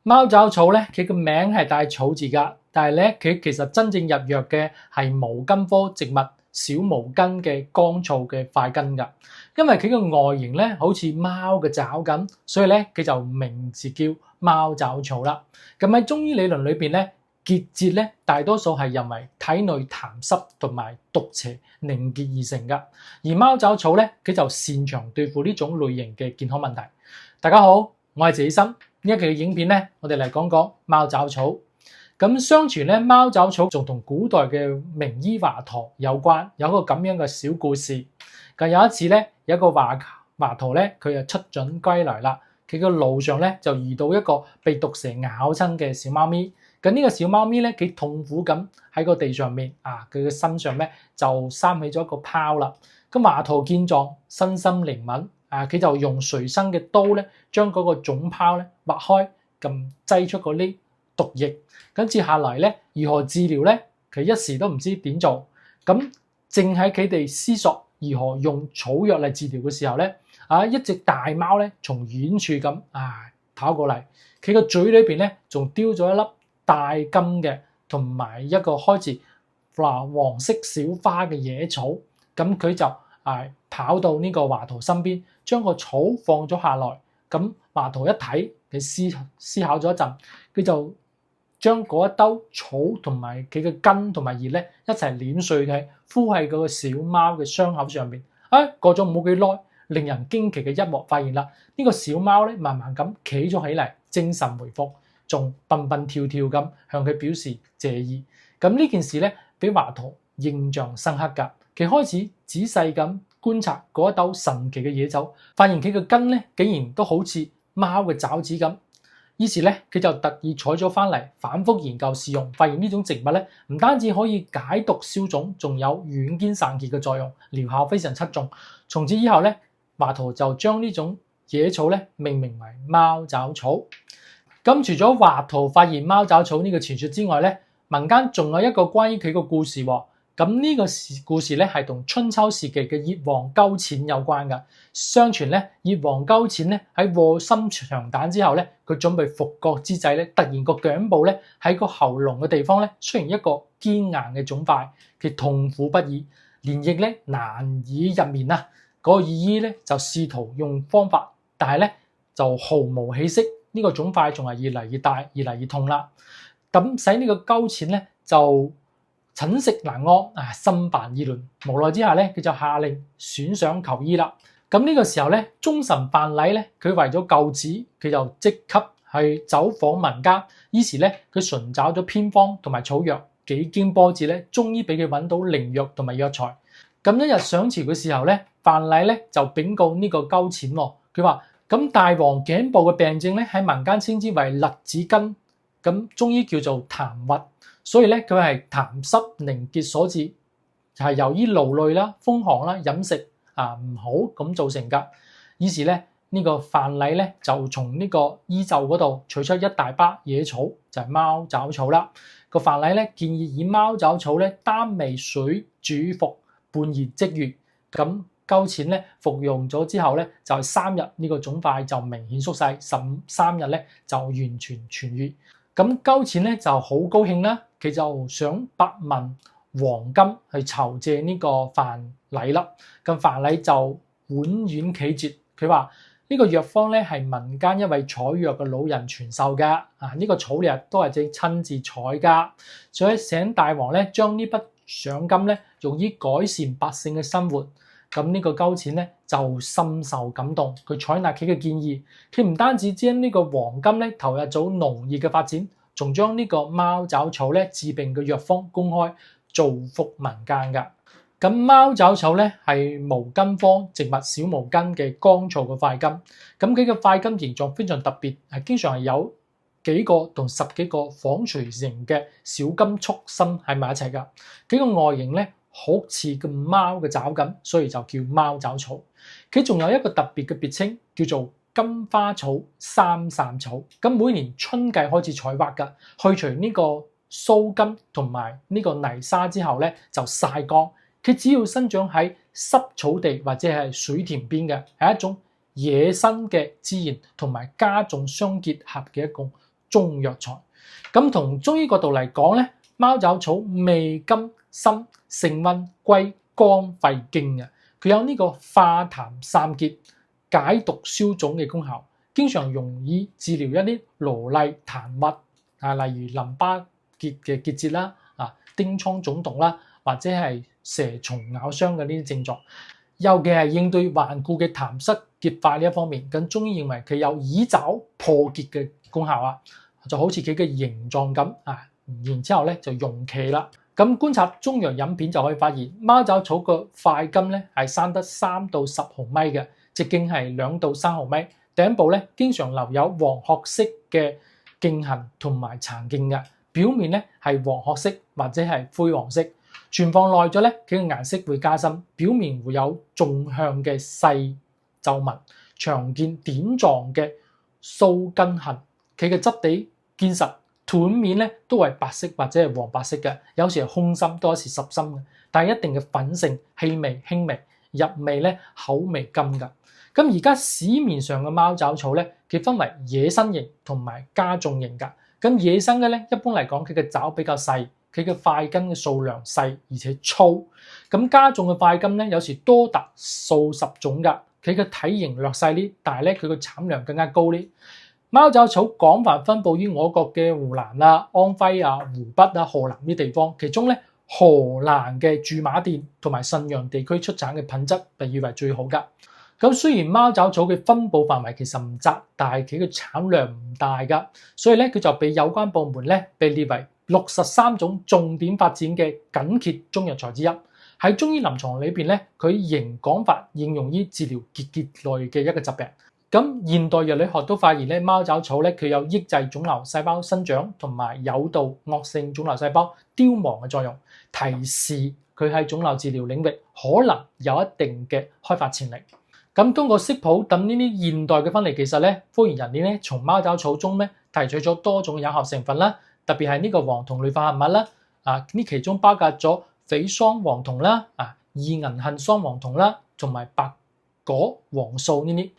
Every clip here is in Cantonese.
貓爪草咧，佢個名係帶草字噶，但係咧佢其實真正入藥嘅係毛茛科植物小毛茛嘅乾燥嘅塊根噶。因為佢個外形咧好似貓嘅爪咁，所以咧佢就名字叫貓爪草啦。咁喺中醫理論裏邊咧，結節咧大多數係因為體內痰濕同埋毒邪凝結而成噶，而貓爪草咧佢就擅長對付呢種類型嘅健康問題。大家好，我係謝醫生。呢一期嘅影片咧，我哋嚟講講貓爪草。咁相傳咧，貓爪草仲同古代嘅名醫華佗有關，有一個咁樣嘅小故事。咁有一次咧，有一個華佗咧，佢就出巡歸來啦。佢個路上咧就遇到一個被毒蛇咬親嘅小貓咪。咁呢個小貓咪咧，幾痛苦咁喺個地上面佢嘅身上咧就生起咗一個泡啦。咁華佗見狀，身心靈敏。佢就用隨身嘅刀咧，將嗰個腫泡咧劃開，咁擠出嗰啲毒液。咁接下來咧，如何治療咧？佢一時都唔知點做。咁正喺佢哋思索如何用草藥嚟治療嘅時候咧，一隻大貓咧從遠處咁跑過嚟，佢個嘴裏邊咧仲叼咗一粒帶金嘅，同埋一個開始黃色小花嘅野草。咁佢就跑到呢個華佗身邊，將個草放咗下來。咁華佗一睇，佢思考咗一陣，佢就將嗰一兜草同埋佢嘅根同埋葉咧一齊碾碎佢，敷喺嗰個小貓嘅傷口上面。過咗冇幾耐，令人驚奇嘅一幕發現啦！呢個小貓咧慢慢咁企咗起嚟，精神回復，仲蹦蹦跳跳咁向佢表示謝意。咁呢件事咧，俾華佗印象深刻㗎。佢開始仔細咁觀察嗰一兜神奇嘅野草，發現佢嘅根咧竟然都好似貓嘅爪子咁。於是咧，佢就特意採咗翻嚟，反覆研究試用，發現呢種植物咧唔單止可以解毒消腫，仲有軟堅散結嘅作用，療效非常出眾。從此以後咧，華佗就將呢種野草咧命名為貓爪草。咁除咗華佗發現貓爪草呢個傳說之外咧，民間仲有一個關於佢個故事喎。咁呢個故事咧係同春秋時期嘅葉王勾踐有關㗎。相傳咧，葉王勾踐咧喺臥薪嘗膽之後咧，佢準備復國之際咧，突然個頸部咧喺個喉嚨嘅地方咧出現一個堅硬嘅腫塊，佢痛苦不已，連液咧難以入眠啊！嗰個御醫咧就試圖用方法，但係咧就毫無起色，呢個腫塊仲係越嚟越大，越嚟越痛啦。咁使呢個勾踐咧就寢食難安，心煩意亂，無奈之下咧，佢就下令選上求醫啦。咁呢個時候咧，忠臣范蠡咧，佢為咗救子，佢就即刻去走訪民間。於是咧，佢尋找咗偏方同埋草藥，幾經波折咧，終於俾佢揾到靈藥同埋藥材。咁一日上朝嘅時候咧，范蠡咧就禀告呢個勾踐喎，佢話：咁大王頸部嘅病症咧，喺民間稱之為勒子根，咁中醫叫做痰鬱。所以咧，佢係痰濕凝結所致，係由於勞累啦、風寒啦、飲食唔好咁造成㗎。於是咧，呢個范蠡咧就從呢個衣袖嗰度取出一大把野草，就係貓爪草啦。個范蠡咧建議以貓爪草咧擔味水煮服，半熱即愈。咁勾踐咧服用咗之後咧，就係3日呢個腫塊就明顯縮細，13日咧就完全痊愈。咁勾踐咧就好高興啦，佢就想百萬黃金去酬謝呢個范蠡啦。咁范蠡就婉婉拒絕，佢話呢個藥方咧係民間一位採藥嘅老人傳授㗎，呢個草藥都係正親自採㗎，所以請大王咧將呢筆賞金咧用於改善百姓嘅生活。咁呢個勾踐咧就深受感動，佢採納佢嘅建議，佢唔單止將呢個黃金咧投入咗農業嘅發展，仲將呢個貓爪草咧治病嘅藥方公開造福民間㗎。咁貓爪草咧係毛茛科植物小毛茛嘅乾燥嘅塊根，咁佢嘅塊根形狀非常特別，係經常係有幾個同10幾個紡錘形嘅小金簇生喺埋一齊㗎。佢個外形咧好似個貓嘅爪咁，所以就叫貓爪草。佢仲有一個特別嘅別稱，叫做金花草、三散草。咁每年春季開始採挖㗎，去除呢個鬚根同埋呢個泥沙之後咧，就曬乾。佢只要生長喺濕草地或者係水田邊嘅，係一種野生嘅資源同埋加重相結合嘅一個中藥材。咁從中醫角度嚟講咧，貓爪草味甘辛，性溫，歸肝肺經嘅，佢有呢個化痰散結、解毒消腫嘅功效，經常用於治療一啲羅例痰鬱例如淋巴結嘅結節啦、疔瘡腫毒啦，或者係蛇蟲咬傷嘅呢啲症狀。尤其係應對頑固嘅痰濕結塊呢一方面，咁中醫認為佢有以爪破結嘅功效啊，就好似佢嘅形狀咁然之後咧就用其啦。咁觀察中藥飲片就可以發現，貓爪草個塊根咧係生得3到10毫米嘅，直徑係2到3毫米，頂部咧經常留有黃褐色嘅莖痕同埋殘莖嘅，表面咧係黃褐色或者係灰黃色。存放耐咗咧，佢嘅顏色會加深，表面會有縱向嘅細皺紋，常見點狀嘅鬚根痕。佢嘅質地堅實，斷面咧都係白色或者係黃白色嘅，有時係空心，多時實心嘅，但係一定嘅粉性，氣味輕微，入味咧口味甘㗎。咁而家市面上嘅貓爪草咧，佢分為野生型同埋加種型㗎。咁野生嘅咧，一般嚟講佢嘅爪比較細，佢嘅塊根嘅數量細而且粗。咁加種嘅塊根咧，有時多達數十種㗎。佢嘅體型略細啲，但係咧佢嘅產量更加高啲。貓爪草廣泛分佈於我國嘅湖南安徽湖北河南呢啲地方。其中咧河南嘅駐馬店同埋信陽地區出產嘅品質被譽為最好㗎。咁雖然貓爪草嘅分佈範圍其實唔窄，但係佢嘅產量唔大㗎，所以咧佢就被有關部門咧被列為63種重點發展嘅緊缺中藥材之一。喺中醫臨床裏邊咧，佢仍廣泛應用於治療結節類嘅一個疾病。咁現代藥理學都發現咧，貓爪草咧佢有抑制腫瘤細胞生長同埋誘導惡性腫瘤細胞凋亡嘅作用，提示佢喺腫瘤治療領域可能有一定嘅開發潛力。咁通過色譜等呢啲現代嘅分離技術咧，科研人員咧從貓爪草中咧提取咗多種有效成分啦，特別係呢個黃酮類化合物啦，呢其中包括咗匪桑黃酮啦、二銀杏桑黃酮啦，同埋白果黃素呢啲，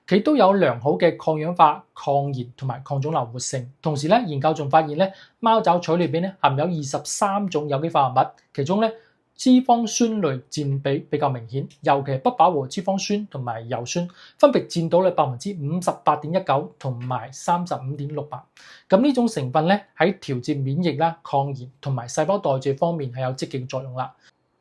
佢都有良好嘅抗氧化、抗炎同埋抗腫瘤活性。同時咧，研究仲發現咧，貓爪草裏邊咧含有23種有機化合物，其中咧脂肪酸類佔比比較明顯，尤其係不飽和脂肪酸同埋油酸，分別佔到咧58.19%同埋35.68%。咁呢種成分咧喺調節免疫啦、抗炎同埋細胞代謝方面係有積極作用啦。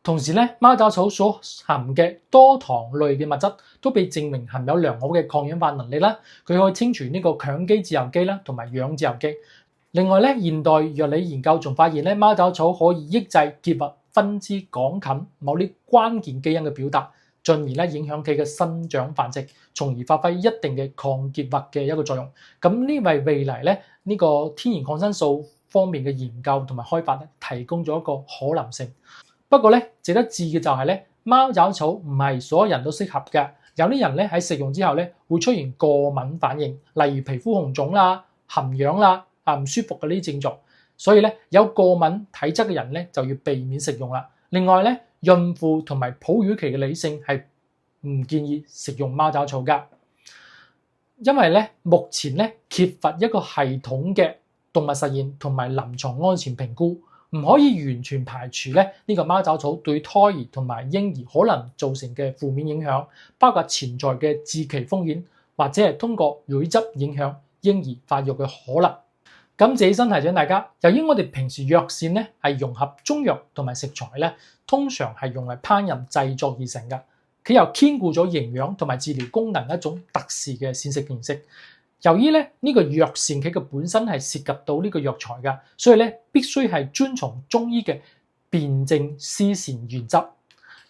同時咧，貓爪草所含嘅多糖類嘅物質都被證明含有良好嘅抗氧化能力啦，佢可以清除呢個強基自由基啦，同埋氧自由基。另外咧，現代藥理研究仲發現咧，貓爪草可以抑制結核分支桿菌某啲關鍵基因嘅表達，進而咧影響佢嘅生長繁殖，從而發揮一定嘅抗結核嘅一個作用。咁呢為未來咧呢個天然抗生素方面嘅研究同埋開發咧提供咗一個可能性。不過咧，值得注意嘅就係咧，貓爪草唔係所有人都適合嘅，有啲人咧喺食用之後咧會出現過敏反應，例如皮膚紅腫啦、含癢啦、唔舒服嘅呢啲症狀。所以咧，有過敏體質嘅人咧就要避免食用啦。另外咧，孕婦同埋哺乳期嘅女性係唔建議食用貓爪草㗎，因為咧目前咧缺乏一個系統嘅動物實驗同埋臨床安全評估。唔可以完全排除咧呢個貓爪草對胎兒同埋嬰兒可能造成嘅負面影響，包括潛在嘅致畸風險，或者係通過乳汁影響嬰兒發育嘅可能。咁這身提醒大家，由於我哋平時藥膳咧係融合中藥同埋食材咧，通常係用嚟烹飪製作而成嘅，佢又兼顧咗營養同埋治療功能一種特殊嘅膳食形式。由於咧呢個藥膳佢嘅本身係涉及到呢個藥材㗎，所以咧必須係遵從中醫嘅辨證施膳原則。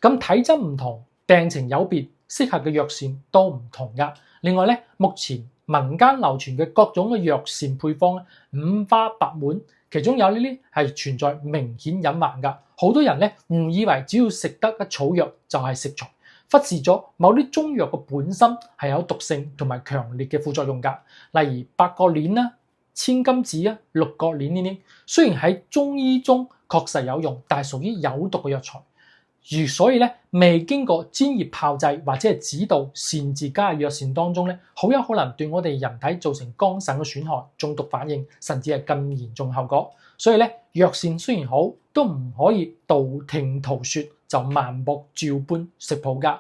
咁體質唔同，病情有別，適合嘅藥膳都唔同㗎。另外咧，目前民間流傳嘅各種嘅藥膳配方五花八門，其中有呢啲係存在明顯隱患㗎。好多人咧誤以為只要食得嘅草藥就係食材，忽視咗某啲中藥嘅本身係有毒性同埋強烈嘅副作用㗎，例如八角鏈啦、千金子六角鏈呢啲，雖然喺中醫中確實有用，但係屬於有毒嘅藥材。所以咧，未經過專業炮製或者係指導擅自加入藥膳當中咧，好有可能對我哋人體造成肝腎嘅損害、中毒反應，甚至係更嚴重後果。所以咧，藥膳雖然好，都唔可以道聽途說就盲目照搬食譜㗎。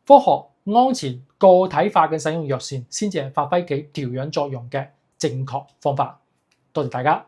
科學、安全、個體化嘅使用藥膳，先至係發揮其調養作用嘅正確方法。多謝大家。